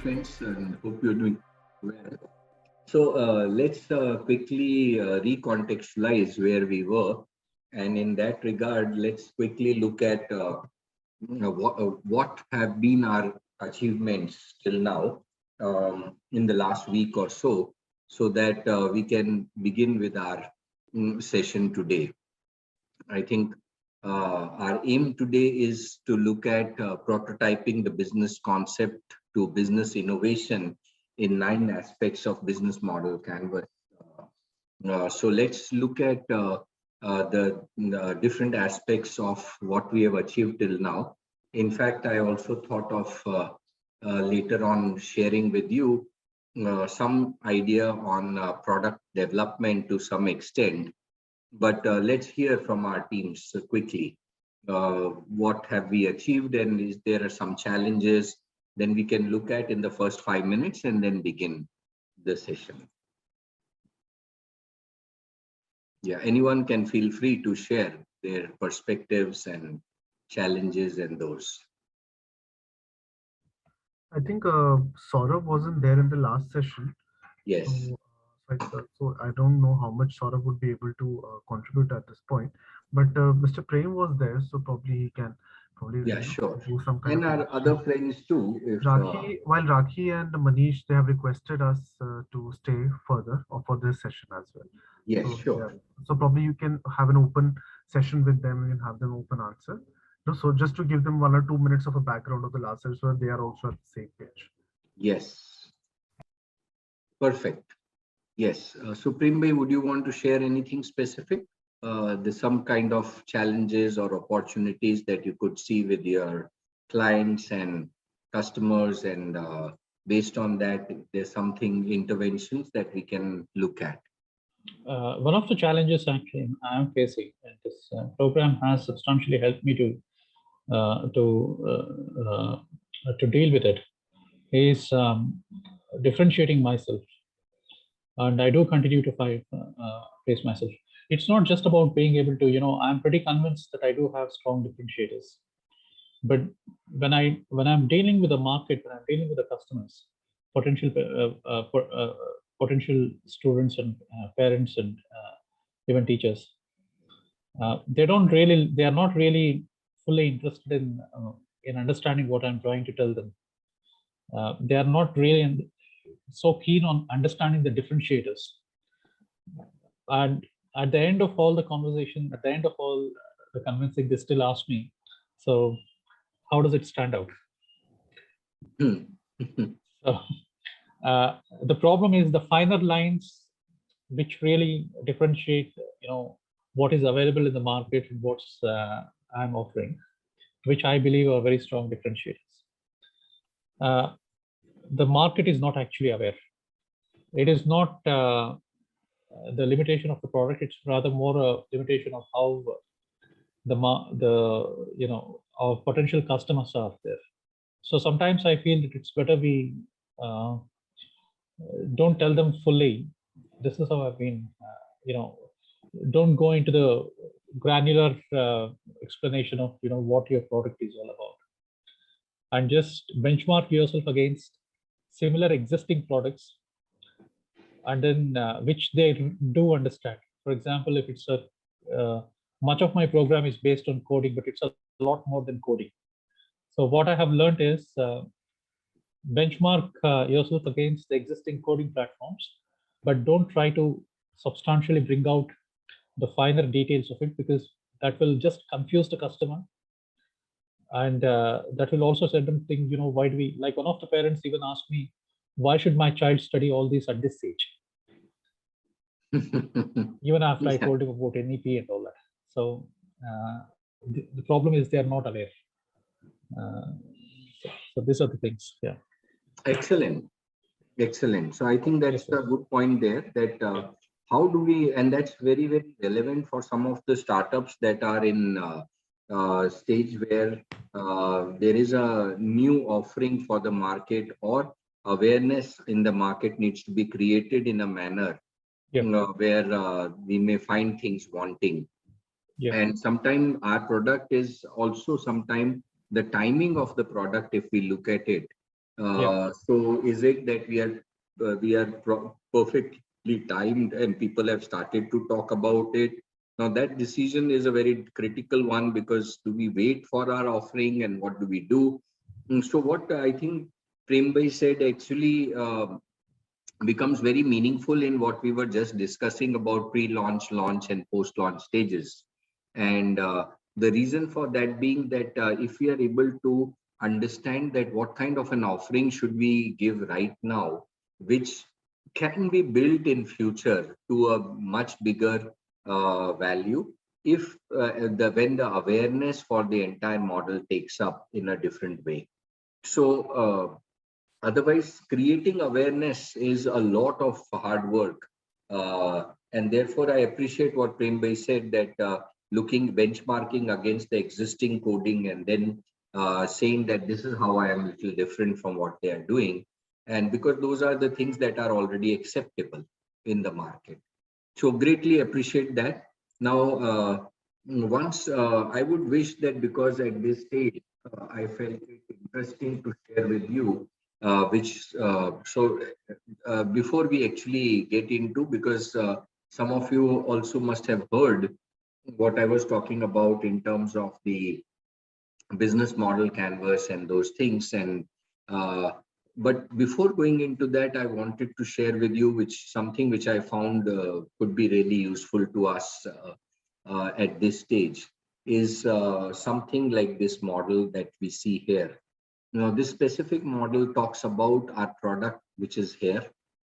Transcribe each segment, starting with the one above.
friends, and hope you're doing well. So let's quickly recontextualize where we were, and in that regard, let's quickly look at what have been our achievements till now in the last week or so that we can begin with our session today. I think our aim today is to look at prototyping the business concept to business innovation in 9 aspects of business model canvas. So let's look at the different aspects of what we have achieved till now. In fact, I also thought of later on sharing with you some idea on product development to some extent. But let's hear from our teams quickly. What have we achieved, and is there are some challenges? Then we can look at in the first 5 minutes and then begin the session. Yeah, anyone can feel free to share their perspectives and challenges and those. I think Saurabh wasn't there in the last session. Yes. So I don't know how much Saurabh would be able to contribute at this point. But Mr. Prem was there, so probably he can Yeah, sure. do some kind And of. our other friends too. If While Rakhi and Manish, they have requested us to stay further or for this session as well. yes, So, sure. So probably you can have an open session with them and have them open answer. So just to give them 1 or 2 minutes of a background of the last session, so they are also at the same page. Yes. Perfect. Yes. Supreme Bhai, would you want to share anything specific? There's some kind of challenges or opportunities that you could see with your clients and customers, and based on that, there's something interventions that we can look at. One of the challenges actually I'm facing, and this program has substantially helped me to deal with it, is differentiating myself, and I do continue to face myself. It's not just about being able to, I'm pretty convinced that I do have strong differentiators, but when I'm dealing with the market, when I'm dealing with the customers, potential students and parents and even teachers, they are not really fully interested in understanding what I'm trying to tell them. They are not really so keen on understanding the differentiators. And at the end of all the conversation, at the end of all the convincing, they still ask me, so how does it stand out? So, the problem is the finer lines which really differentiate, what is available in the market and what's I'm offering, which I believe are very strong differentiators. The market is not actually aware. It is not the limitation of the product. It's rather more a limitation of how our potential customers are there. So sometimes I feel that it's better we don't tell them fully. This is how I've been, don't go into the granular explanation of what your product is all about, and just benchmark yourself against similar existing products, and then which they do understand. For example, if it's much of my program is based on coding, but it's a lot more than coding. So what I have learned is benchmark yourself against the existing coding platforms, but don't try to substantially bring out the finer details of it, because that will just confuse the customer, and that will also set them think, why do we, like one of the parents even asked me, why should my child study all this at this age? Even after I told him about NEP and all that. So the problem is they are not aware. So these are the things. Yeah. Excellent. So I think that's a good point there, that how do we, and that's very, very relevant for some of the startups that are in stage where there is a new offering for the market, or awareness in the market needs to be created in a manner where we may find things wanting. And sometimes our product is also, sometimes the timing of the product, if we look at it, So is it that we are perfectly timed and people have started to talk about it? Now that decision is a very critical one, because do we wait for our offering and what do we do? So what I think Prembhai said actually becomes very meaningful in what we were just discussing about pre-launch, launch, and post-launch stages. And the reason for that being that if we are able to understand that what kind of an offering should we give right now, which can be built in future to a much bigger value, if when the awareness for the entire model takes up in a different way. So otherwise, creating awareness is a lot of hard work. And therefore, I appreciate what Prembhai said, that looking, benchmarking against the existing coding and then saying that this is how I am a little different from what they are doing. And because those are the things that are already acceptable in the market. So greatly appreciate that. Now, I would wish that, because at this stage, I felt it interesting to share with you, before we actually get into, because some of you also must have heard what I was talking about in terms of the business model canvas and those things. And but before going into that, I wanted to share with you something which I found could be really useful to us at this stage, is something like this model that we see here. Now, this specific model talks about our product, which is here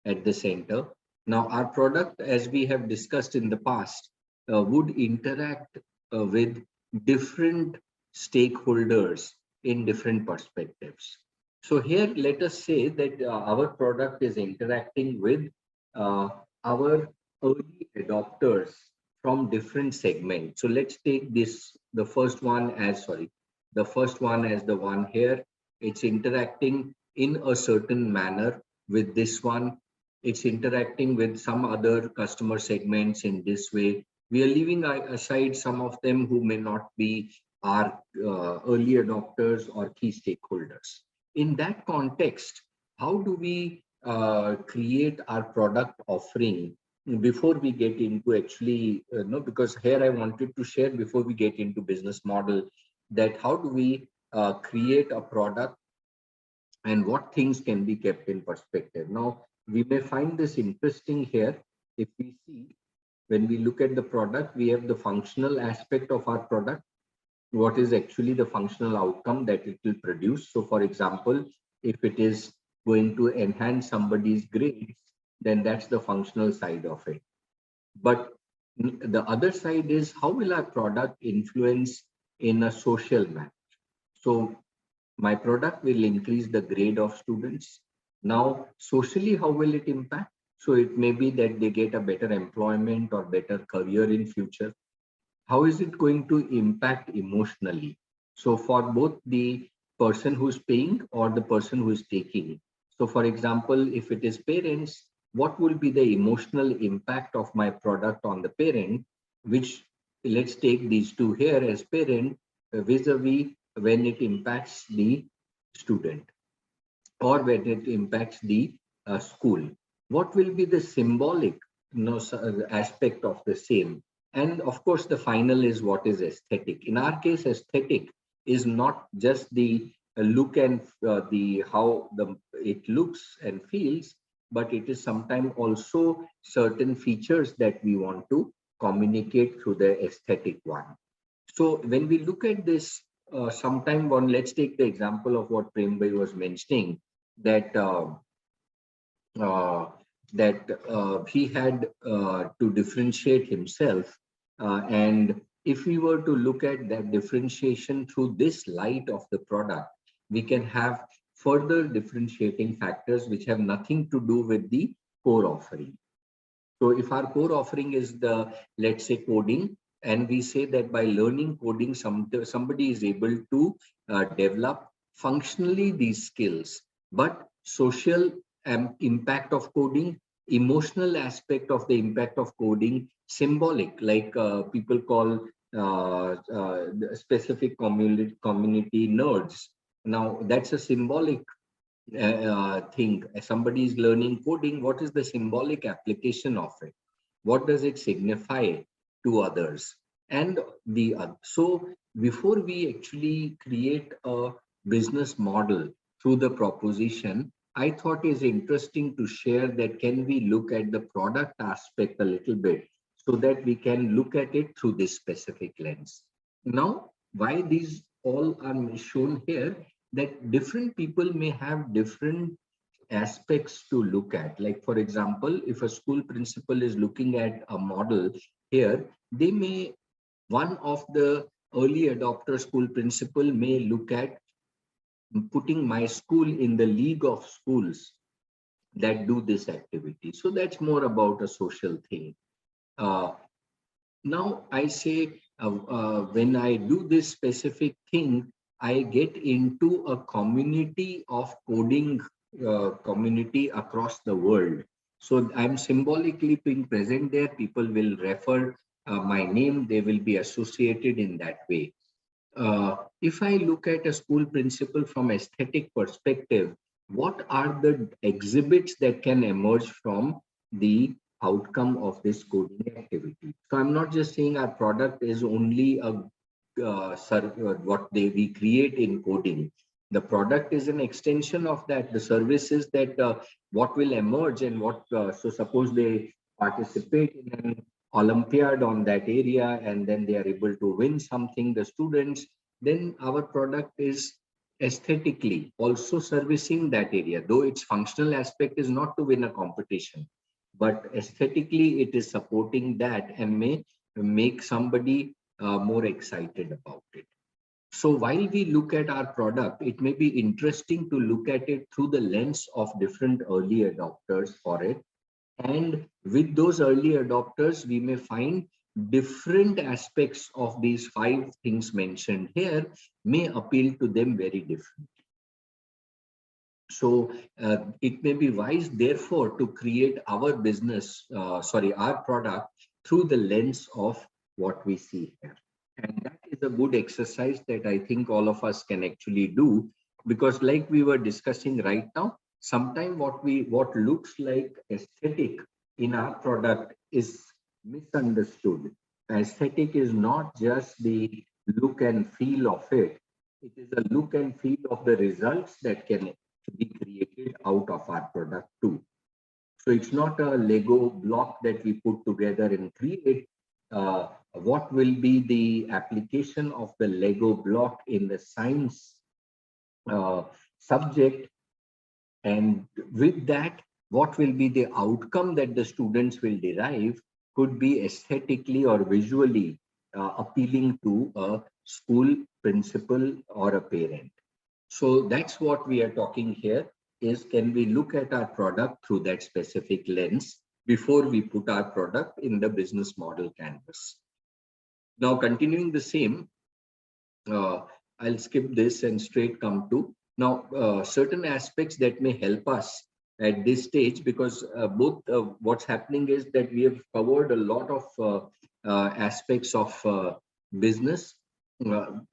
at the center. Now, our product, as we have discussed in the past, would interact with different stakeholders in different perspectives. So here, let us say that our product is interacting with our early adopters from different segments. So let's take the first one as the one here. It's interacting in a certain manner with this one. It's interacting with some other customer segments in this way. We are leaving aside some of them who may not be our early adopters or key stakeholders. In that context, how do we create our product offering before we get into actually, because here I wanted to share before we get into business model, that how do we create a product and what things can be kept in perspective. Now, we may find this interesting here. If we see, when we look at the product, we have the functional aspect of our product. What is actually the functional outcome that it will produce? So for example, if it is going to enhance somebody's grades, then that's the functional side of it. But the other side is, how will our product influence in a social manner? So my product will increase the grade of students. Now, socially, how will it impact? So it may be that they get a better employment or better career in future. How is it going to impact emotionally? So for both the person who's paying or the person who is taking. So for example, if it is parents, what will be the emotional impact of my product on the parent, which, let's take these two here as parent vis-a-vis when it impacts the student or when it impacts the school. What will be the symbolic aspect of the same? And of course, the final is what is aesthetic. In our case, aesthetic is not just the look and how it looks and feels, but it is sometimes also certain features that we want to communicate through the aesthetic one. So when we look at this, let's take the example of what Prembhai was mentioning, that he had to differentiate himself. And if we were to look at that differentiation through this light of the product, we can have further differentiating factors which have nothing to do with the core offering. So if our core offering is the, let's say, coding, and we say that by learning coding, somebody is able to develop functionally these skills, but social impact of coding, emotional aspect of the impact of coding, symbolic, like people call specific community nerds. Now, that's a symbolic thing. Somebody is learning coding. What is the symbolic application of it? What does it signify to others? And so before we actually create a business model through the proposition, I thought is interesting to share that can we look at the product aspect a little bit so that we can look at it through this specific lens. Now, why these all are shown here, that different people may have different aspects to look at. Like, for example, if a school principal is looking at a model here, they may, one of the early adopter school principal may look at putting my school in the league of schools that do this activity. So that's more about a social thing. Now I say, when I do this specific thing, I get into a community of coding community across the world. So I'm symbolically being present there. People will refer my name. They will be associated in that way. If I look at a school principal from aesthetic perspective, what are the exhibits that can emerge from the outcome of this coding activity? So I'm not just saying our product is only a what we create in coding. The product is an extension of that. The services that what will emerge and what. So suppose they participate in an Olympiad on that area and then they are able to win something, the students, then our product is aesthetically also servicing that area, though its functional aspect is not to win a competition, but aesthetically it is supporting that and may make somebody more excited about it. So while we look at our product, it may be interesting to look at it through the lens of different early adopters for it. And with those early adopters, we may find different aspects of these 5 things mentioned here may appeal to them very differently. So it may be wise, therefore, to create our business, our product through the lens of what we see here. And that is a good exercise that I think all of us can actually do, because like we were discussing right now, sometimes what looks like aesthetic in our product is misunderstood. Aesthetic is not just the look and feel of it. It is a look and feel of the results that can be created out of our product too. So it's not a Lego block that we put together and create. What will be the application of the Lego block in the science subject, and with that, what will be the outcome that the students will derive could be aesthetically or visually appealing to a school principal or a parent. So that's what we are talking here is, can we look at our product through that specific lens before we put our product in the business model canvas. Now, continuing the same, I'll skip this and straight come to now certain aspects that may help us at this stage, because both what's happening is that we have covered a lot of aspects of business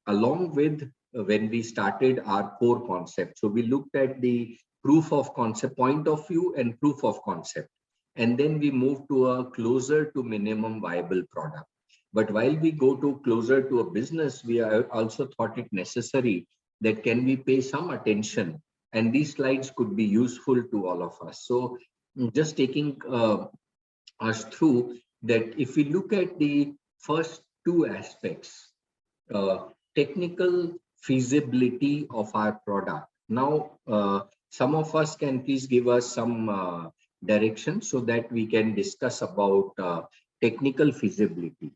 along with when we started our core concept. So we looked at the proof of concept point of view and proof of concept, and then we moved to a closer to minimum viable product. But while we go to closer to a business, we are also thought it necessary that can we pay some attention, and these slides could be useful to all of us. So just taking us through that, if we look at the first 2 aspects, technical feasibility of our product. Now, some of us can please give us some direction so that we can discuss about technical feasibility.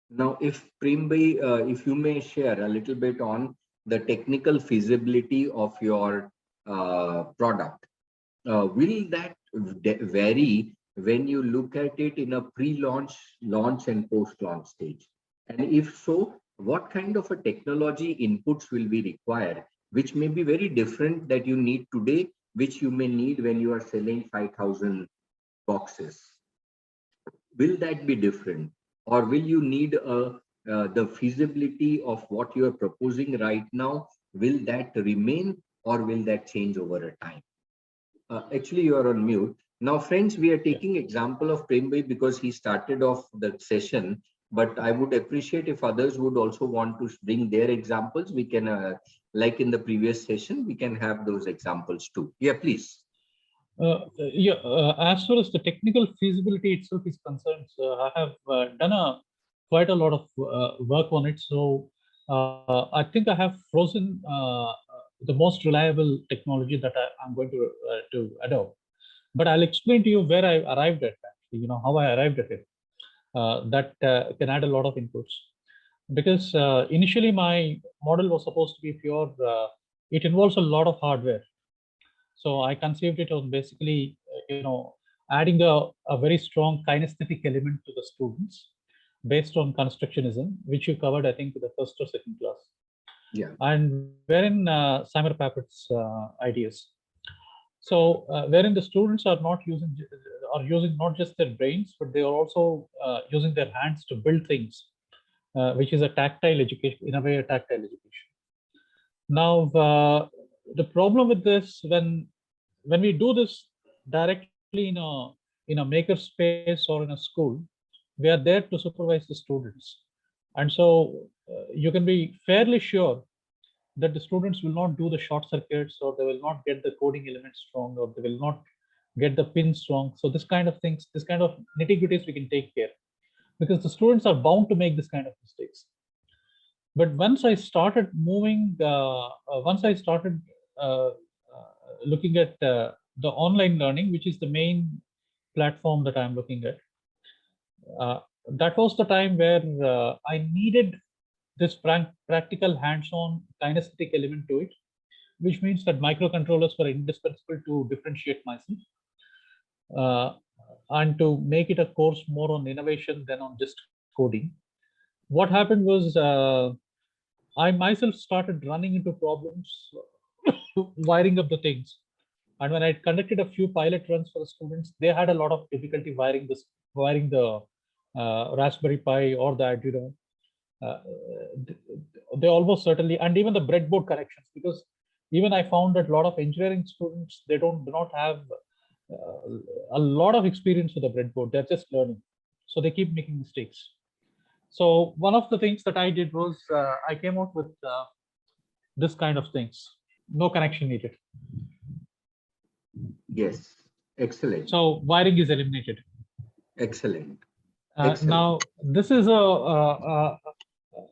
Now, if Prembhai, if you may share a little bit on the technical feasibility of your product, will that vary when you look at it in a pre-launch, launch and post-launch stage? And if so, what kind of a technology inputs will be required, which may be very different that you need today, which you may need when you are selling 5,000 boxes? Will that be different? Or will you need the feasibility of what you are proposing right now? Will that remain? or will that change over a time? Actually, you are on mute. Now, friends, we are taking example of Prem Bhai because he started off the session, but I would appreciate if others would also want to bring their examples. We can, like in the previous session, we can have those examples too. Yeah, please. As far as the technical feasibility itself is concerned, I have done quite a lot of work on it. So I think I have frozen the most reliable technology that I'm going to adopt. But I'll explain to you where I arrived at, actually, how I arrived at it. That can add a lot of inputs. Because initially my model was supposed to be pure, it involves a lot of hardware. So I conceived it on basically, adding a very strong kinesthetic element to the students based on constructionism, which you covered, I think, in the first or second class. Yeah. And wherein Simon Pappett's ideas. So wherein the students are using not just their brains, but they are also using their hands to build things, which is a tactile education, in a way, a tactile education. Now, the problem with this, when we do this directly in a maker space or in a school, we are there to supervise the students, and so you can be fairly sure that the students will not do the short circuits, or they will not get the coding elements wrong, or they will not get the pins wrong. So this kind of things, this kind of nitty-gritties, we can take care, because the students are bound to make this kind of mistakes. But once I started moving, once I started looking at the online learning, which is the main platform that I'm looking at, that was the time where I needed this practical hands-on kinesthetic element to it, which means that microcontrollers were indispensable to differentiate myself and to make it a course more on innovation than on just coding. What happened was I myself started running into problems wiring up the things. And when I conducted a few pilot runs for the students, they had a lot of difficulty wiring the Raspberry Pi or the Arduino. They almost certainly, and even the breadboard connections, because even I found that a lot of engineering students, they do not have a lot of experience with the breadboard. They're just learning, so they keep making mistakes. So one of the things that I did was I came out with this kind of things. No connection needed. Yes, excellent. So wiring is eliminated. Excellent. Now this is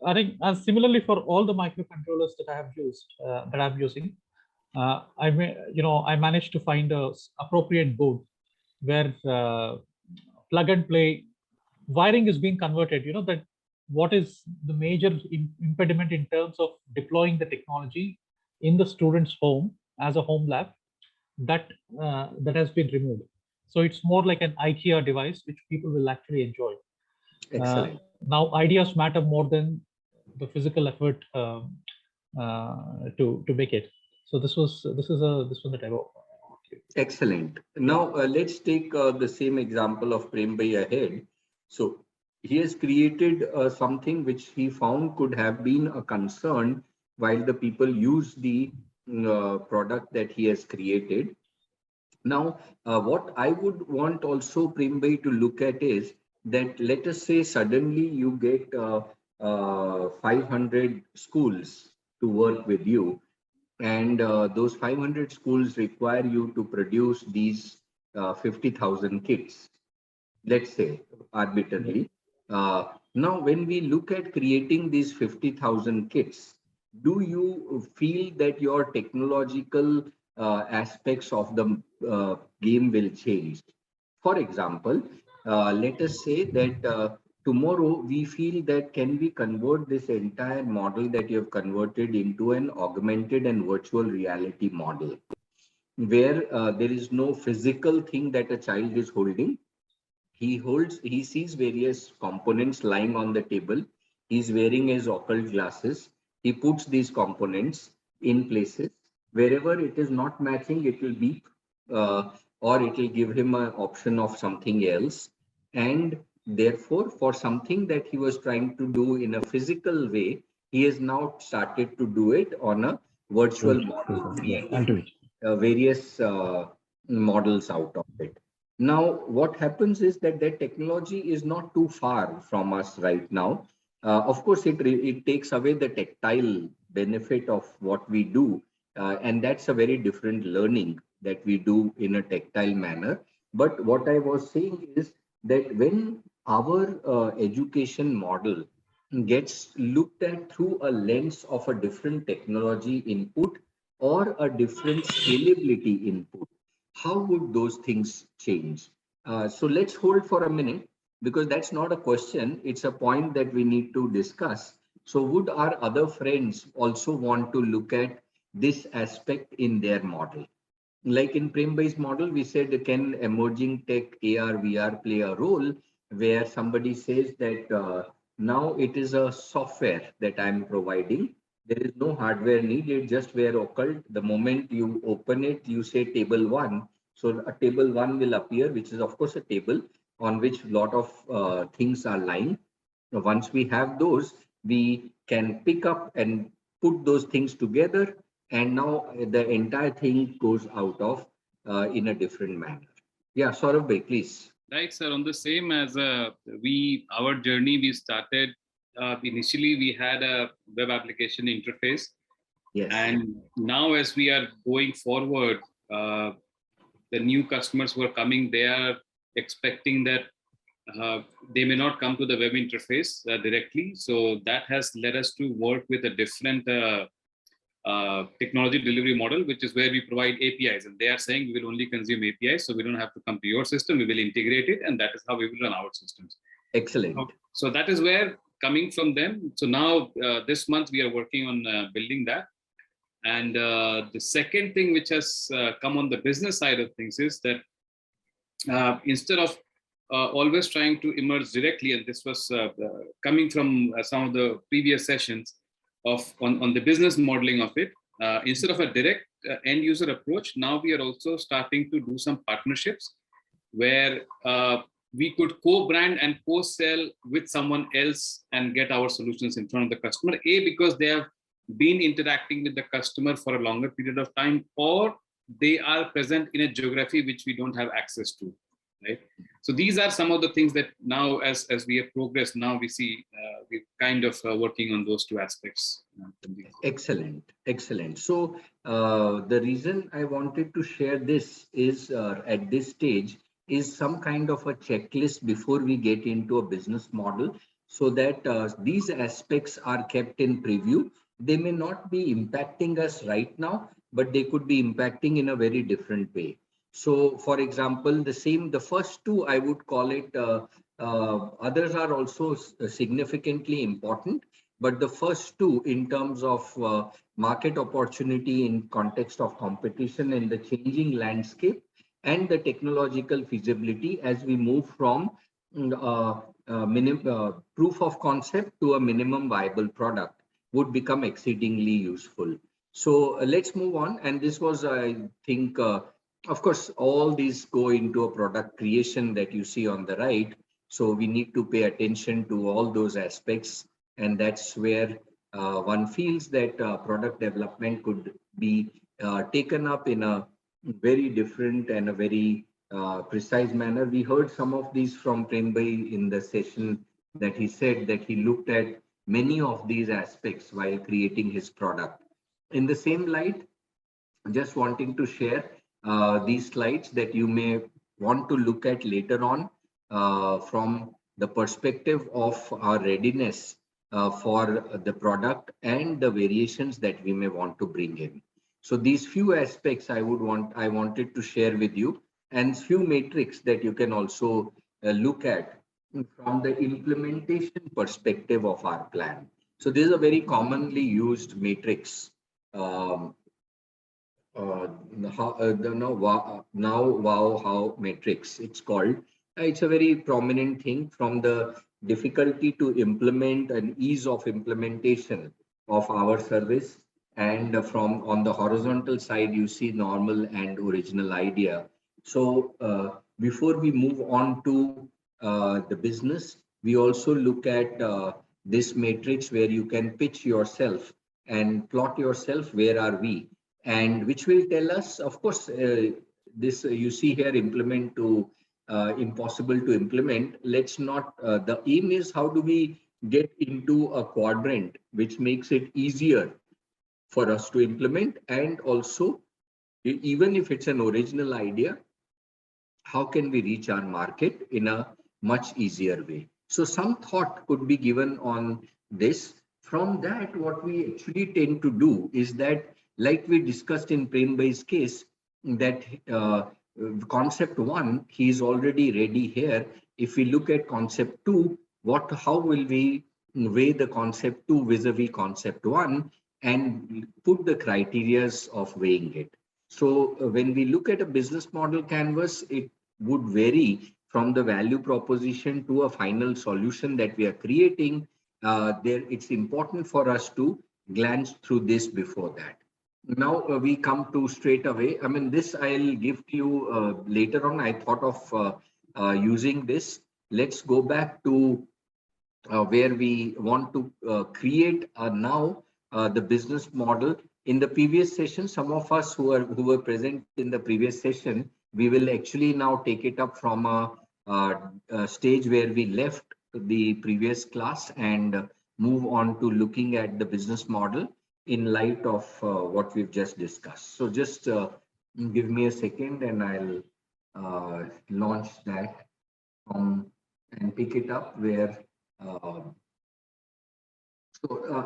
I think similarly for all the microcontrollers that I have used, that I'm using, I managed to find a appropriate board where plug and play wiring is being converted. That what is the major impediment in terms of deploying the technology in the student's home as a home lab, that has been removed. So it's more like an IKEA device, which people will actually enjoy. Excellent. Now ideas matter more than the physical effort to make it. So this was the type of. Excellent. Now let's take the same example of Prem Bhai ahead. So he has created something which he found could have been a concern while the people use the product that he has created. Now, what I would want also Prem Bhai to look at is that, let us say suddenly you get 500 schools to work with you, and those 500 schools require you to produce these 50,000 kits, let's say arbitrarily. Now, when we look at creating these 50,000 kits, do you feel that your technological aspects of the game will change? For example, let us say that tomorrow we feel that can we convert this entire model that you have converted into an augmented and virtual reality model, where there is no physical thing that a child is holding. He sees various components lying on the table. He's wearing his occult glasses. He puts these components in places. Wherever it is not matching, it will beep, or it will give him an option of something else. And therefore, for something that he was trying to do in a physical way, he has now started to do it on a virtual models, creating various models out of it. Now, what happens is that that technology is not too far from us right now. Of course, it takes away the tactile benefit of what we do, and that's a very different learning that we do in a tactile manner. But what I was saying is that when our education model gets looked at through a lens of a different technology input or a different scalability input, how would those things change? So let's hold for a minute, because that's not a question, it's a point that we need to discuss. So would our other friends also want to look at this aspect in their model? Like in Prembhai's model, we said, can emerging tech AR, VR play a role, where somebody says that now it is a software that I'm providing. There is no hardware needed, just where occult. The moment you open it, you say table one. So a table one will appear, which is of course a table on which a lot of things are lying. Once we have those, we can pick up and put those things together, and now the entire thing goes out of in a different manner. Yeah, Saurabh bhai, please. Right, sir. On the same as our journey, we started initially. We had a web application interface, Yes. And now, as we are going forward, the new customers who are coming, they are expecting that they may not come to the web interface directly. So that has led us to work with a different technology delivery model, which is where we provide APIs, and they are saying we will only consume APIs, so we don't have to come to your system. We will integrate it, and that is how we will run our systems. Excellent. So that is where coming from them. So now this month we are working on building that. And the second thing which has come on the business side of things is that instead of always trying to emerge directly, and this was coming from some of the previous sessions on the business modeling of it, instead of a direct end user approach, now we are also starting to do some partnerships where we could co-brand and co-sell with someone else and get our solutions in front of the customer, because they have been interacting with the customer for a longer period of time, or they are present in a geography which we don't have access to, right? So these are some of the things that now, as we have progressed, now we see we're kind of working on those two aspects. Excellent, excellent. So the reason I wanted to share this is at this stage is some kind of a checklist before we get into a business model, so that these aspects are kept in preview. They may not be impacting us right now, but they could be impacting in a very different way. So, for example, the first two, I would call it, others are also significantly important, but the first two, in terms of market opportunity in context of competition and the changing landscape and the technological feasibility as we move from proof of concept to a minimum viable product, would become exceedingly useful. So let's move on. And this was, I think, of course, all these go into a product creation that you see on the right. So we need to pay attention to all those aspects. And that's where one feels that product development could be taken up in a very different and a very precise manner. We heard some of these from Prembhai in the session, that he said that he looked at many of these aspects while creating his product. In the same light, just wanting to share these slides that you may want to look at later on from the perspective of our readiness for the product and the variations that we may want to bring in. So these few aspects I wanted to share with you, and few metrics that you can also look at from the implementation perspective of our plan. So this is a very commonly used matrix. Now, how matrix it's called. It's a very prominent thing, from the difficulty to implement and ease of implementation of our service. And from on the horizontal side, you see normal and original idea. So before we move on to the business, we also look at this matrix where you can pitch yourself and plot yourself where are we, and which will tell us, of course, this you see here implement to impossible to implement. Let's not, the aim is how do we get into a quadrant which makes it easier for us to implement, and also even if it's an original idea, how can we reach our market in a much easier way? So some thought could be given on this. From that, what we actually tend to do is that, like we discussed in Prem Bhai's case, that concept one, he is already ready here. If we look at concept two, how will we weigh the concept two vis-a-vis concept one and put the criterias of weighing it? So when we look at a business model canvas, it would vary from the value proposition to a final solution that we are creating. It's important for us to glance through this before that. Now we come to straight away. I mean, this I'll give to you later on. I thought of using this. Let's go back to where we want to create now the business model. In the previous session, some of us who were present in the previous session, we will actually now take it up from a stage where we left the previous class and move on to looking at the business model in light of what we've just discussed. So just give me a second and I'll launch that and pick it up where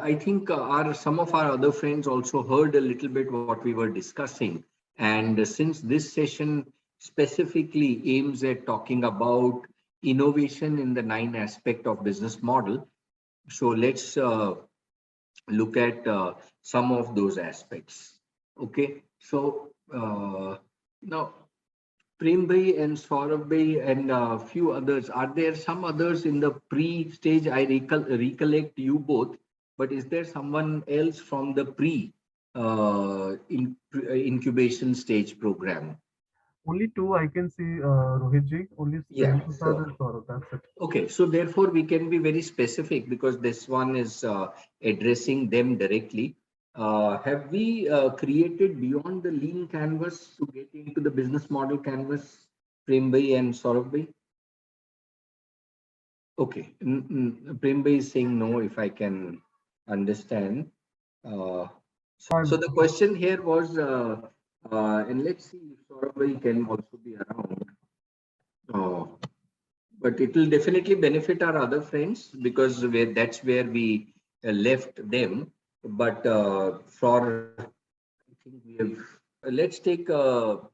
I think some of our other friends also heard a little bit what we were discussing. And since this session specifically aims at talking about innovation in the 9 aspects of business model, so let's look at some of those aspects. Okay, so now Prem Bhai and Saurabh Bhai and a few others. Are there some others in the pre-stage? I recollect you both, but is there someone else from the incubation stage program? Only 2 I can see, Rohit ji. Only Yeah, Prasad sure. and Saurabh. That's it. Okay, so therefore we can be very specific because this one is addressing them directly. Have we created beyond the lean canvas to get into the business model canvas, Prem Bhai and Saurabh Bhai? Okay, Prem Bhai is saying no, if I can understand. So the question here was, and let's see if Saurabh Bhai can also be around. But it will definitely benefit our other friends because that's where we left them. But for, I think we have, let's take Prem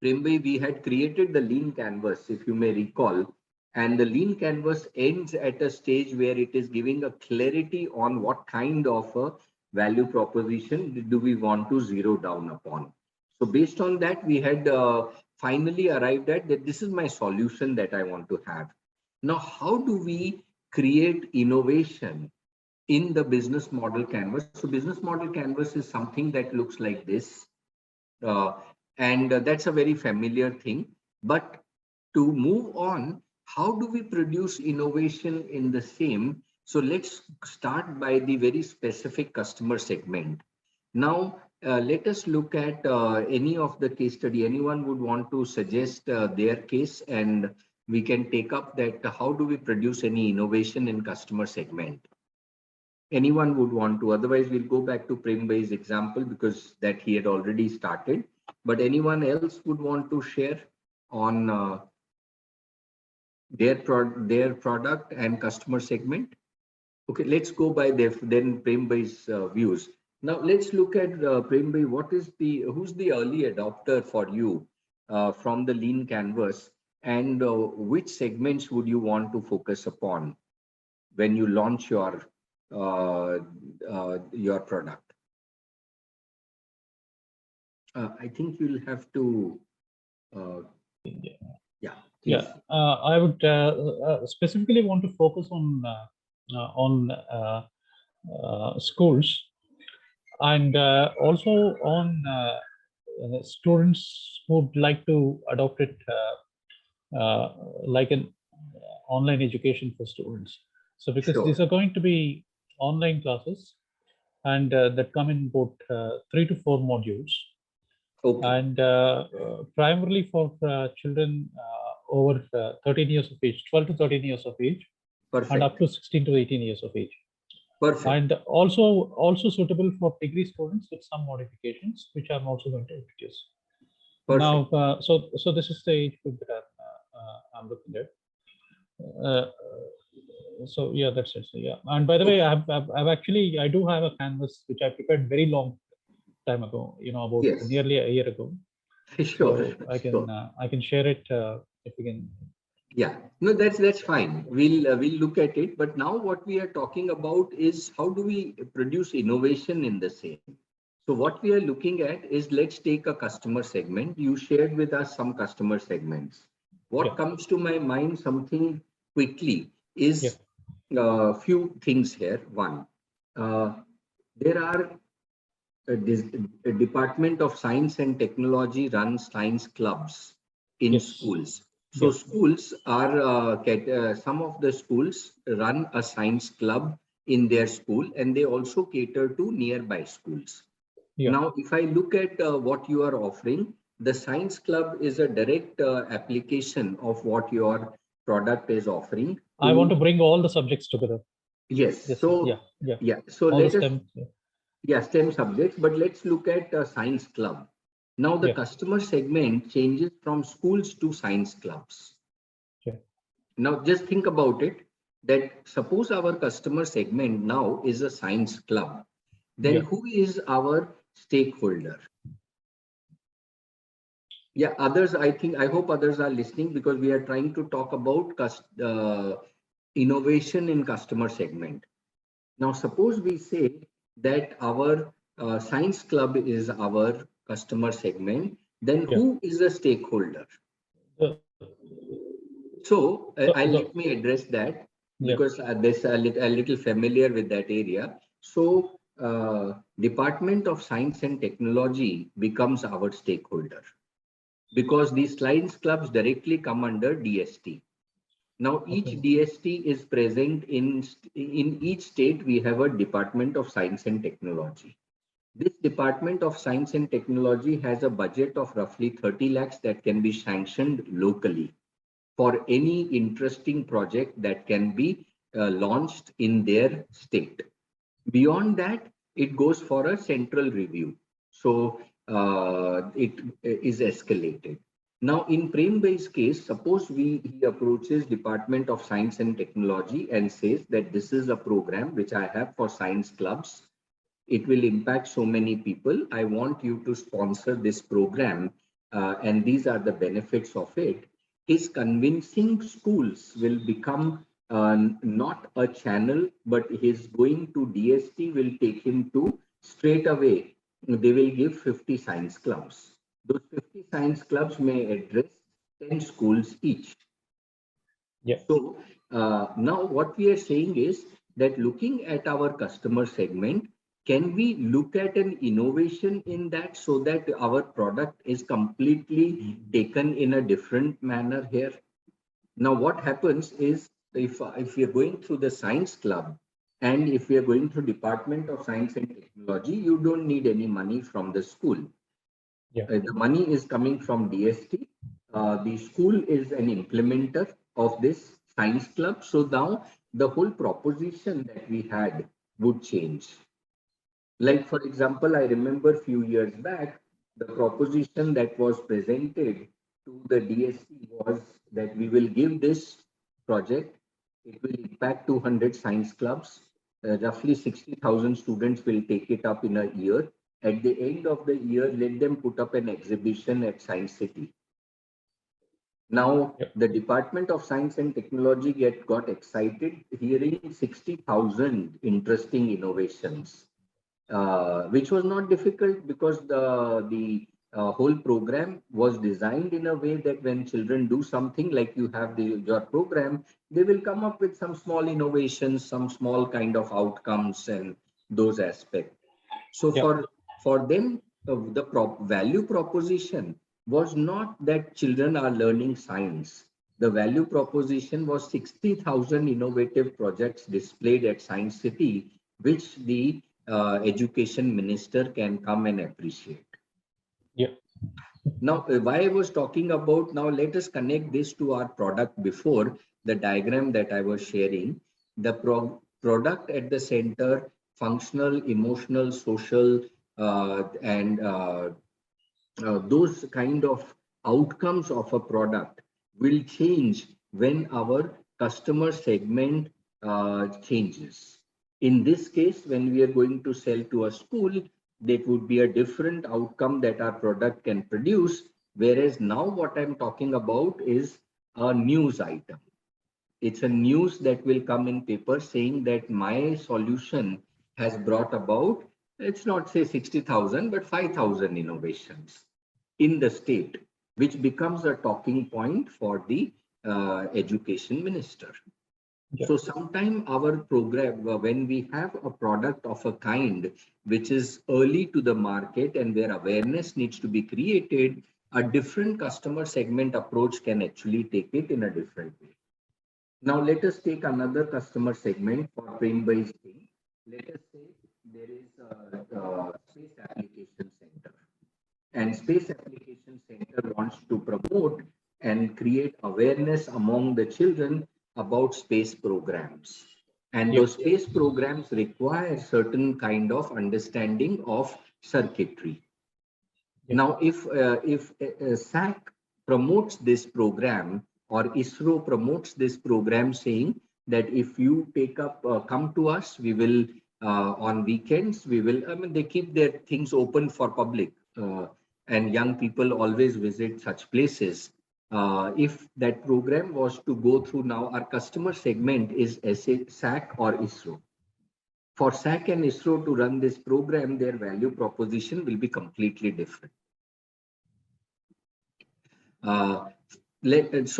Bhai, we had created the lean canvas, if you may recall, and the lean canvas ends at a stage where it is giving a clarity on what kind of a value proposition do we want to zero down upon. So based on that, we had finally arrived at that this is my solution that I want to have. Now, how do we create innovation in the business model canvas? So business model canvas is something that looks like this. And that's a very familiar thing. But to move on, how do we produce innovation in the same? So let's start by the very specific customer segment. Now, let us look at any of the case study. Anyone would want to suggest their case and we can take up that how do we produce any innovation in customer segment? Anyone would want to, otherwise we'll go back to Prem Bhai's example because that he had already started. But anyone else would want to share on their product and customer segment? Okay, let's go by then Prem Bhai's views. Now let's look at Prem Bhai. Who's the early adopter for you from the lean canvas, and which segments would you want to focus upon when you launch your product? I think you'll have to. Yeah. Please. Yeah, I would specifically want to focus on schools and also on students who would like to adopt it like an online education for students. So because Sure. these are going to be online classes, and that come in about 3 to 4 modules, Okay. and primarily for children over 13 years of age, 12 to 13 years of age, and up Perfect. to 16 to 18 years of age. Perfect. And also suitable for degree students with some modifications, which I'm also going to introduce. Perfect. Now, so this is the age group that I'm looking at. So yeah, that's it. So yeah, and by the way, I've actually, I do have a canvas which I prepared very long time ago. About Yes. nearly a year ago. Sure. So I Sure. can share it if we can. Yeah, no, that's fine. We'll look at it. But now what we are talking about is how do we produce innovation in the same? So what we are looking at is, let's take a customer segment. You shared with us some customer segments. What Yeah. comes to my mind, something quickly, is Yeah. a few things here. One, there are a Department of Science and Technology runs science clubs in Yes. schools. So Yeah. schools are, some of the schools run a science club in their school, and they also cater to nearby schools. Yeah. Now, if I look at what you are offering, the science club is a direct application of what your product is offering. I want to bring all the subjects together. Yes. Yes. So yeah. So all the let us. STEM. Yeah, STEM subjects, but let's look at science club. Now the Yeah. customer segment changes from schools to science clubs. Yeah. Now just think about it, that suppose our customer segment now is a science club, then Yeah. who is our stakeholder? Yeah, others, I hope others are listening, because we are trying to talk about innovation in customer segment. Now, suppose we say that our science club is our customer segment, then Yeah. who is a stakeholder? The- So let me address that, Yeah. because this a little familiar with that area. So Department of Science and Technology becomes our stakeholder, because these science clubs directly come under DST. Now, each Okay. DST is present in each state. We have a Department of Science and Technology. This Department of Science and Technology has a budget of roughly 30 lakhs that can be sanctioned locally for any interesting project that can be launched in their state. Beyond that, it goes for a central review. So it is escalated. Now, in Prem-based case, suppose he approaches Department of Science and Technology and says that this is a program which I have for science clubs. It will impact so many people. I want you to sponsor this program, and these are the benefits of it. His convincing schools will become not a channel, but his going to DST will take him to straight away. They will give 50 science clubs. Those 50 science clubs may address 10 schools each. Yeah. So now what we are saying is that, looking at our customer segment, can we look at an innovation in that so that our product is completely taken in a different manner here? Now, what happens is, if we are going through the science club, and if we are going through Department of Science and Technology, you don't need any money from the school. Yeah. The money is coming from DST. The school is an implementer of this science club. So now the whole proposition that we had would change. Like, for example, I remember a few years back, the proposition that was presented to the DST was that we will give this project, it will impact 200 science clubs, roughly 60,000 students will take it up in a year. At the end of the year, let them put up an exhibition at Science City. Now, the Department of Science and Technology got excited hearing 60,000 interesting innovations. Which was not difficult, because the whole program was designed in a way that when children do something like you have your program, they will come up with some small innovations, some small kind of outcomes and those aspects. So for them, the value proposition was not that children are learning science. The value proposition was 60,000 innovative projects displayed at Science City, which the education minister can come and appreciate. Yeah. Now, why I was talking about, now let us connect this to our product before, the diagram that I was sharing. The product at the center, functional, emotional, social, and those kind of outcomes of a product will change when our customer segment changes. In this case, when we are going to sell to a school, that would be a different outcome that our product can produce. Whereas now what I'm talking about is a news item. It's a news that will come in paper saying that my solution has brought about, let's not say 60,000, but 5,000 innovations in the state, which becomes a talking point for the education minister. Yeah. So sometime our program, when we have a product of a kind which is early to the market and where awareness needs to be created, a different customer segment approach can actually take it in a different way. Now let us take another customer segment for Prembhai's thing. Let us say there is a space application center, and space application center wants to promote and create awareness among the children about space programs. And Yep. those space programs require certain kind of understanding of circuitry. Yep. Now, if SAC promotes this program or ISRO promotes this program saying that if you take up, come to us, we will, on weekends, we will, I mean, they keep their things open for public and young people always visit such places. If that program was to go through now, our customer segment is SAC or ISRO. For SAC and ISRO to run this program, their value proposition will be completely different. Now let's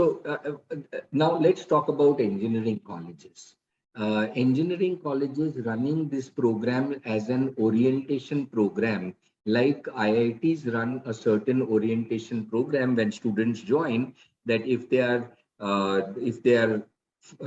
talk about engineering colleges. Engineering colleges running this program as an orientation program, like IITs run a certain orientation program when students join, that if they are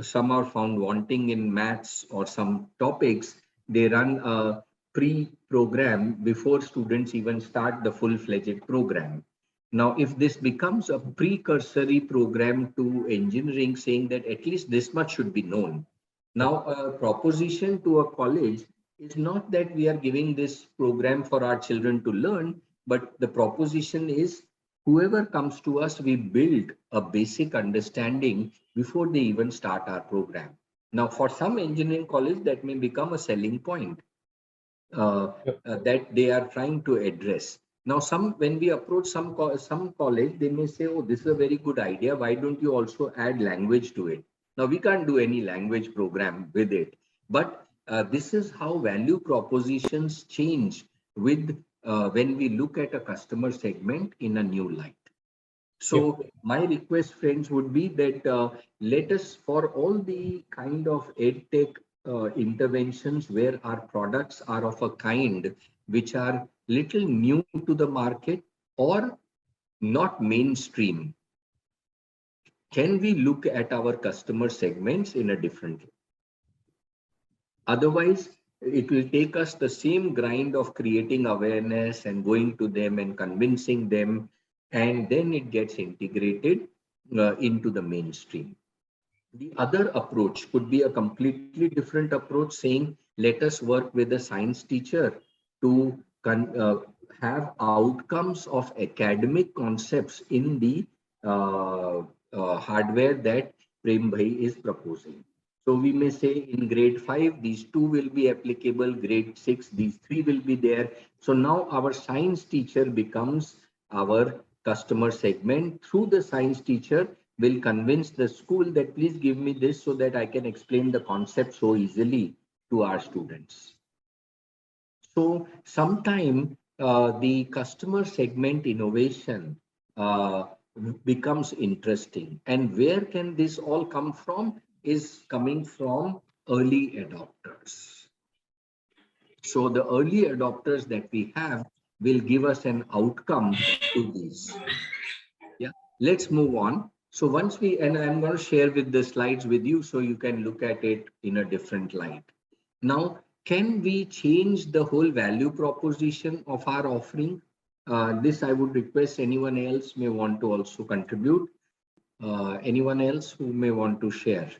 some are found wanting in maths or some topics, they run a pre-program before students even start the full-fledged program. Now, if this becomes a precursory program to engineering, saying that at least this much should be known. Now, a proposition to a college is not that we are giving this program for our children to learn, but the proposition is whoever comes to us, we build a basic understanding before they even start our program. Now, for some engineering college, that may become a selling point that they are trying to address. Now, when we approach some college, they may say, "Oh, this is a very good idea. Why don't you also add language to it?" Now, we can't do any language program with it, but this is how value propositions change with when we look at a customer segment in a new light. So my request, friends, would be that let us, for all the kind of EdTech interventions where our products are of a kind which are little new to the market or not mainstream, can we look at our customer segments in a different way? Otherwise, it will take us the same grind of creating awareness and going to them and convincing them, and then it gets integrated into the mainstream. The other approach could be a completely different approach, saying, let us work with a science teacher to have outcomes of academic concepts in the hardware that Prembhai is proposing. So we may say in grade 5, these 2 will be applicable, grade 6, these 3 will be there. So now our science teacher becomes our customer segment. Through the science teacher, will convince the school that please give me this so that I can explain the concept so easily to our students. So sometime the customer segment innovation becomes interesting. And where can this all come from? Is coming from early adopters. So the early adopters that we have will give us an outcome to these. Yeah, let's move on. So once and I'm going to share with the slides with you so you can look at it in a different light. Now, can we change the whole value proposition of our offering? This I would request anyone else may want to also contribute. Anyone else who may want to share?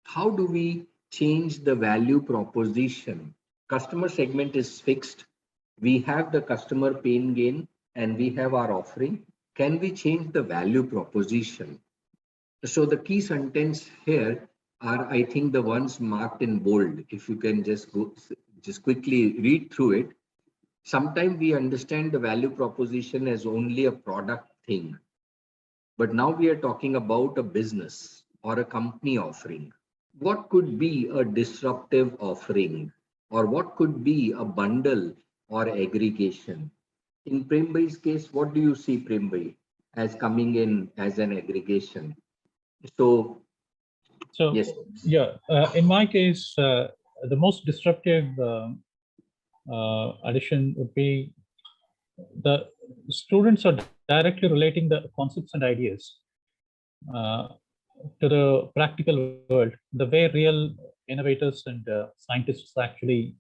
How do we change the value proposition? Customer segment is fixed. We have the customer pain gain and we have our offering. Can we change the value proposition? So the key sentence here are, I think, the ones marked in bold. If you can just quickly read through it. Sometimes we understand the value proposition as only a product thing. But now we are talking about a business or a company offering. What could be a disruptive offering, or what could be a bundle or aggregation? In Prem Bhai's case, what do you see, Prem Bhai, as coming in as an aggregation? So yes. Yeah, in my case, the most disruptive addition would be the students are directly relating the concepts and ideas to the practical world, the way real innovators and scientists actually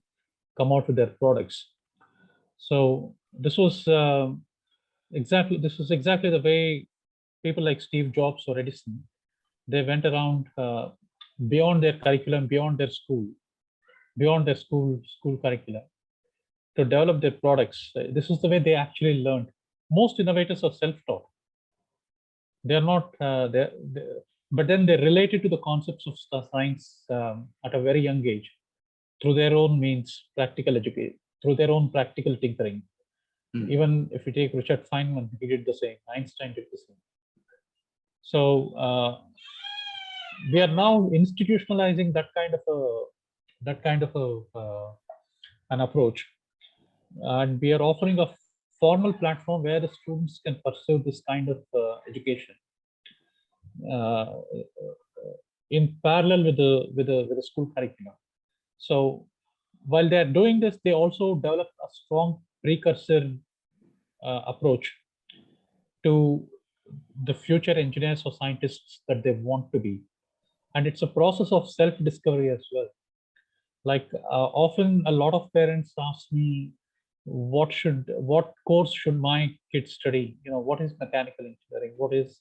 come out with their products. So this was exactly the way people like Steve Jobs or Edison, they went around beyond their curriculum, beyond their school curriculum to develop their products. This is the way they actually learned. Most innovators are self-taught. They're not but then they related to the concepts of science at a very young age through their own means, practical education, through their own practical tinkering. Even if you take Richard Feynman, he did the same. Einstein did the same. So we are now institutionalizing that kind of an approach, and we are offering a formal platform where the students can pursue this kind of education in parallel with the school curriculum. So while they are doing this, they also develop a strong precursor approach to the future engineers or scientists that they want to be. And it's a process of self-discovery as well. Like often a lot of parents ask me, what course should my kids study? What is mechanical engineering? What is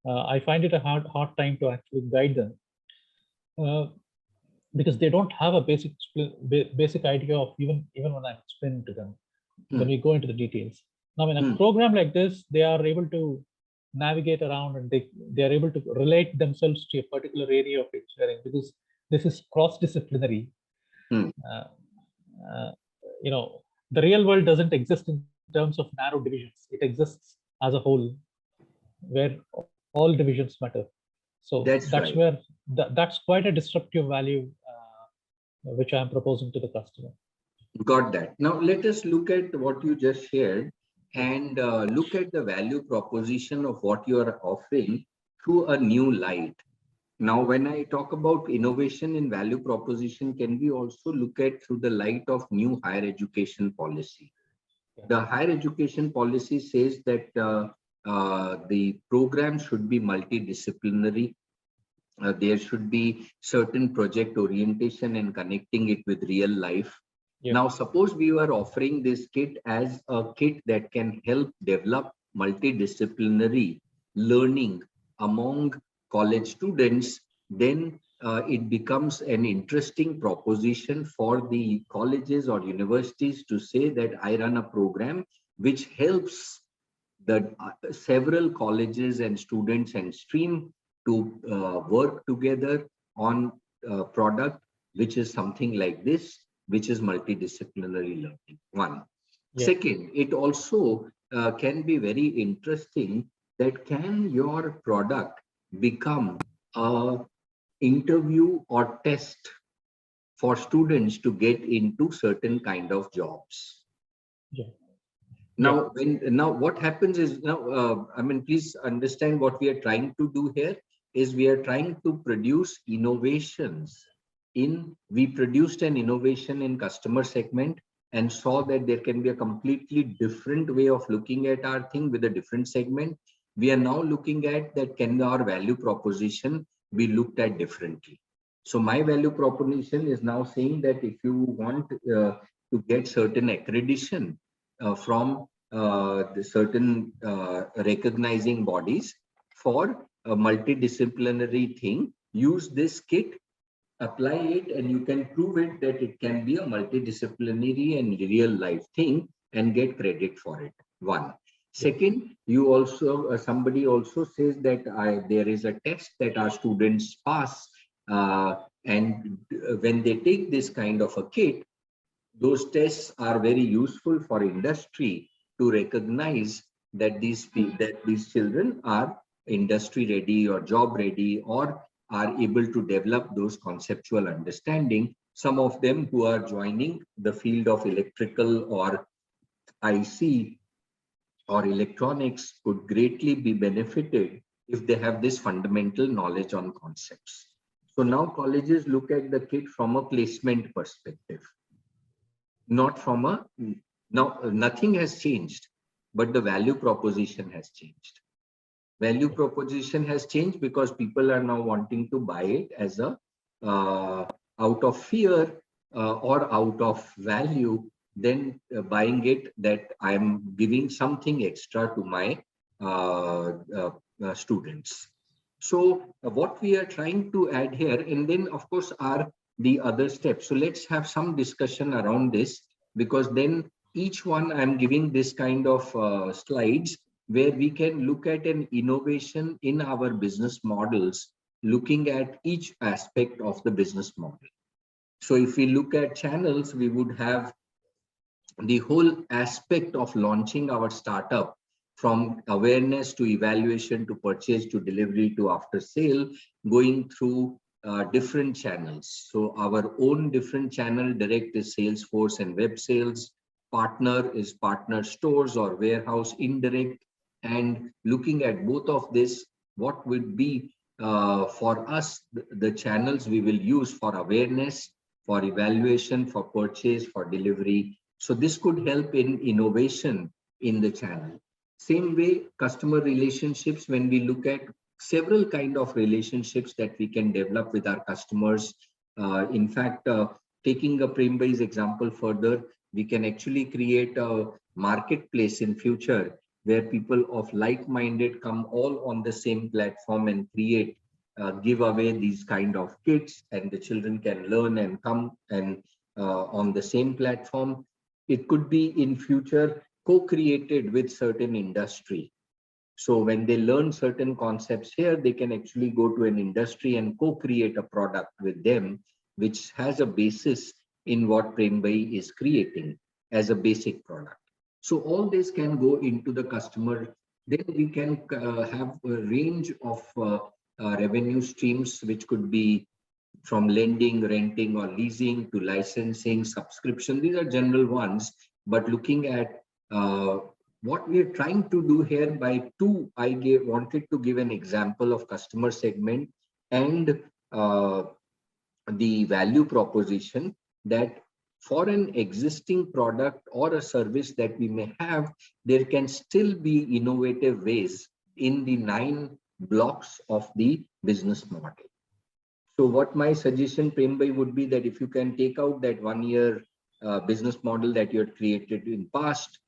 I find it a hard time to actually guide them because they don't have a basic idea of even when I explain to them, when we go into the details. Now in a program like this, they are able to navigate around and they are able to relate themselves to a particular area of engineering because this is cross-disciplinary. The real world doesn't exist in terms of narrow divisions. It exists as a whole where all divisions matter. So that's right. Where that's quite a disruptive value which I'm proposing to the customer. Got that. Now let us look at what you just shared and look at the value proposition of what you are offering through a new light. Now, when I talk about innovation in value proposition, can we also look at through the light of new higher education policy? The higher education policy says that the program should be multidisciplinary. There should be certain project orientation and connecting it with real life. Now, suppose we were offering this kit as a kit that can help develop multidisciplinary learning among college students, then it becomes an interesting proposition for the colleges or universities to say that I run a program which helps the several colleges and students and stream to work together on a product which is something like this, which is multidisciplinary learning. One. Second, it also can be very interesting that can your product become a interview or test for students to get into certain kind of jobs. Now, what happens is please understand what we are trying to do here is we are trying to produce innovations we produced an innovation in customer segment and saw that there can be a completely different way of looking at our thing with a different segment. We are now looking at that can our value proposition be looked at differently. So my value proposition is now saying that if you want to get certain accreditation from the certain recognizing bodies for a multidisciplinary thing, use this kit, apply it, and you can prove it that it can be a multidisciplinary and real life thing and get credit for it. One. Second, you also somebody also says that there is a test that our students pass, and when they take this kind of a kit, those tests are very useful for industry to recognize that these children are industry ready or job ready or are able to develop those conceptual understanding. Some of them who are joining the field of electrical or IC or electronics could greatly be benefited if they have this fundamental knowledge on concepts. So now colleges look at the kit from a placement perspective, not from a, now nothing has changed, but the value proposition has changed. Value proposition has changed because people are now wanting to buy it as a out of fear or out of value, then buying it that I'm giving something extra to my students. So what we are trying to add here, and then of course are the other steps. So let's have some discussion around this, because then each one I'm giving this kind of slides where we can look at an innovation in our business models, looking at each aspect of the business model. So if we look at channels, we would have the whole aspect of launching our startup, from awareness to evaluation to purchase to delivery to after sale, going through different channels. So our own different channel, direct is Salesforce and web sales, partner is partner stores or warehouse, indirect, and looking at both of this, what would be for us the channels we will use for awareness, for evaluation, for purchase, for delivery. So this could help in innovation in the channel. Same way, customer relationships, when we look at several kind of relationships that we can develop with our customers. In fact, taking a Prembhai's example further, we can actually create a marketplace in future where people of like-minded come all on the same platform and create, give away these kind of kits, and the children can learn and come and on the same platform. It could be in future co-created with certain industry. So when they learn certain concepts here, they can actually go to an industry and co-create a product with them, which has a basis in what Prembhai is creating as a basic product. So all this can go into the customer. Then we can have a range of revenue streams, which could be from lending, renting or leasing to licensing, subscription. These are general ones, but looking at what we are trying to do here by two, I wanted to give an example of customer segment and the value proposition, that for an existing product or a service that we may have, there can still be innovative ways in the 9 blocks of the business model. So what my suggestion, Prembhai, would be that if you can take out that 1 year business model that you had created in past,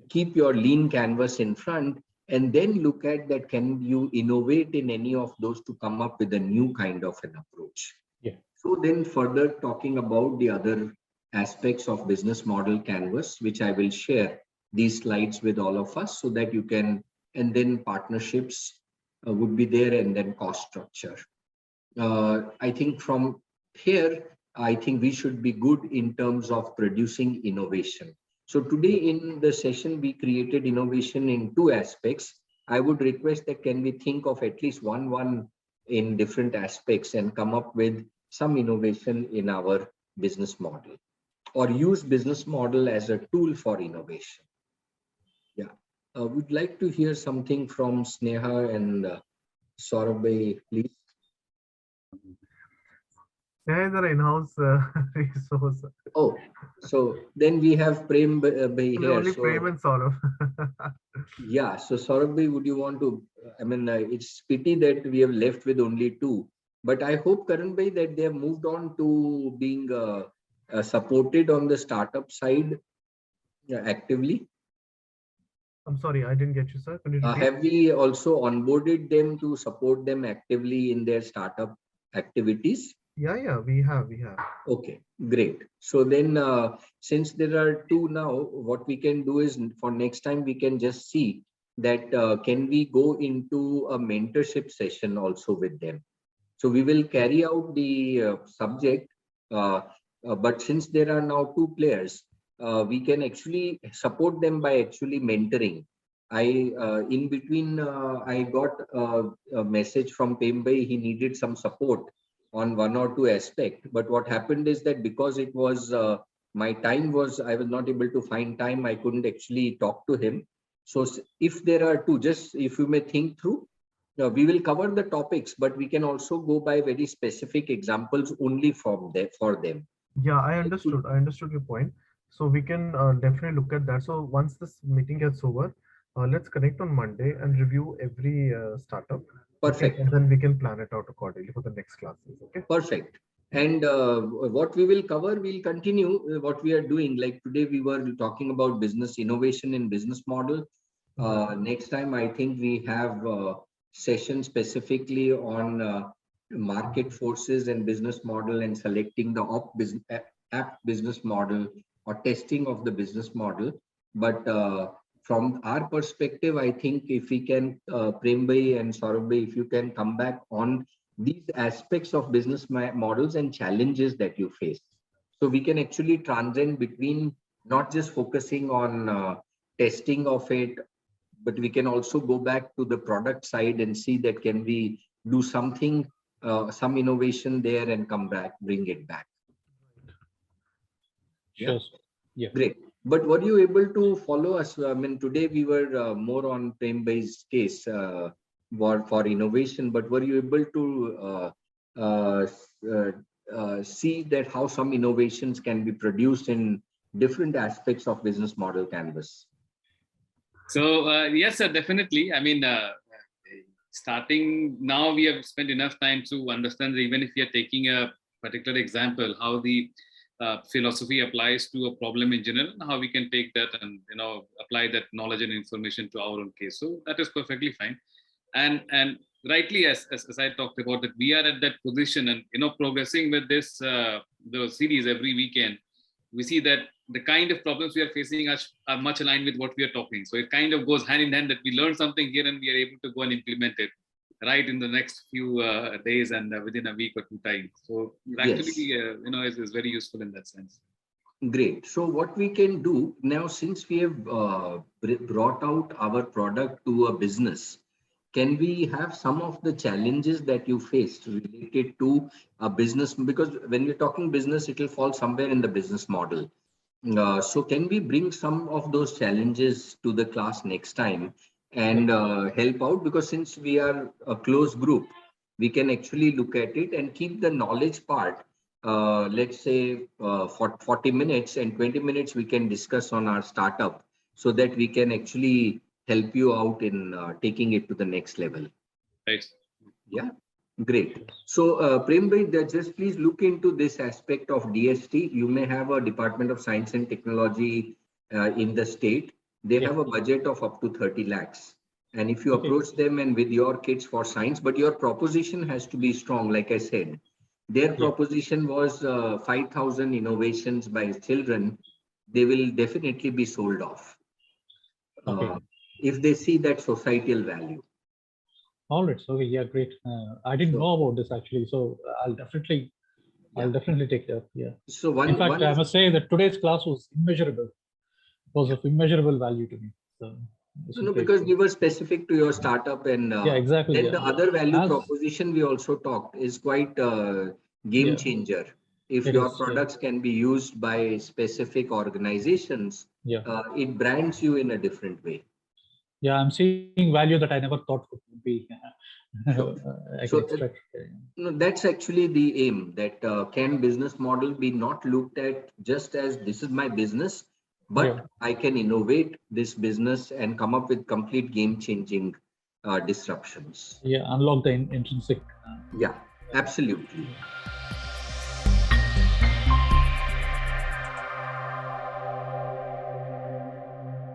keep your lean canvas in front, and then look at that, can you innovate in any of those to come up with a new kind of an approach? Yeah. So then further talking about the other aspects of business model canvas, which I will share these slides with all of us so that you can, and then partnerships would be there, and then cost structure. I think from here, I think we should be good in terms of producing innovation. So today in the session, we created innovation in 2 aspects. I would request that can we think of at least one in different aspects and come up with some innovation in our business model, or use business model as a tool for innovation. Yeah, we'd like to hear something from Sneha and Saurabh, please. Yeah, is our in-house resource. Oh, so then we have Prembhai here. Only So, Prem and Saurabh. yeah, so Saurabh, would you want to, I mean, it's pity that we have left with only 2. But I hope, Karan bhai, that they have moved on to being supported on the startup side actively. I'm sorry, I didn't get you, sir. Can you repeat? Have we also onboarded them to support them actively in their startup activities? Yeah, we have. Okay, great. So then, since there are two now, what we can do is for next time, we can just see that can we go into a mentorship session also with them. So we will carry out the subject, but since there are now two players, we can actually support them by actually mentoring. In between, I got a message from Pembai. He needed some support on one or two aspects. But what happened is that because it was my time was, I was not able to find time. I couldn't actually talk to him. So if there are two, just if you may think through, we will cover the topics, but we can also go by very specific examples only for them. Yeah, I understood your point. So we can definitely look at that. So once this meeting gets over, let's connect on Monday and review every startup. Perfect. Okay? And then we can plan it out accordingly for the next classes. Okay. Perfect. And what we will cover, we'll continue what we are doing. Like today, we were talking about business innovation and business model. Next time, I think we have a session specifically on market forces and business model and selecting the app business model or testing of the business model. But from our perspective, I think if we can, Prem bhai and Saurabh bhai, if you can come back on these aspects of business models and challenges that you face. So we can actually transcend between not just focusing on testing of it, but we can also go back to the product side and see that can we do something, some innovation there and come back, bring it back. Sure. Yeah. Great. But were you able to follow us? I mean, today we were more on Prem bhai's case for innovation, but were you able to see that how some innovations can be produced in different aspects of business model canvas? So yes, sir, definitely. I mean, starting now, we have spent enough time to understand that even if we are taking a particular example, how the philosophy applies to a problem in general, and how we can take that and apply that knowledge and information to our own case. So that is perfectly fine. And rightly, as I talked about, that we are at that position, and progressing with this the series every weekend, we see that the kind of problems we are facing are much aligned with what we are talking. So it kind of goes hand in hand that we learn something here and we are able to go and implement it right in the next few days and within a week or two time. So actually, is very useful in that sense. Great. So what we can do now, since we have brought out our product to a business, can we have some of the challenges that you faced related to a business? Because when we're talking business, it will fall somewhere in the business model. So can we bring some of those challenges to the class next time and help out? Because since we are a close group, we can actually look at it and keep the knowledge part, let's say for 40 minutes and 20 minutes, we can discuss on our startup so that we can actually help you out in taking it to the next level. Right. Yeah. Great. So, Prem bhai, just please look into this aspect of DST. You may have a Department of Science and Technology in the state. They have a budget of up to 30 lakhs. And if you approach them and with your kids for science, but your proposition has to be strong, like I said. Their proposition was 5,000 innovations by children. They will definitely be sold off if they see that societal value. All right. So yeah, great. I didn't know about this actually, so I'll definitely take that. Yeah. So in fact, I must say that today's class was immeasurable. It was of immeasurable value to me. So no, because we were specific to your startup, and exactly. Then the other value proposition we also talked is quite a game changer. If your products can be used by specific organizations, it brands you in a different way. Yeah, I'm seeing value that I never thought would be. No, that's actually the aim, that can business model be not looked at just as this is my business, but I can innovate this business and come up with complete game-changing disruptions. Yeah, unlock the intrinsic. Absolutely.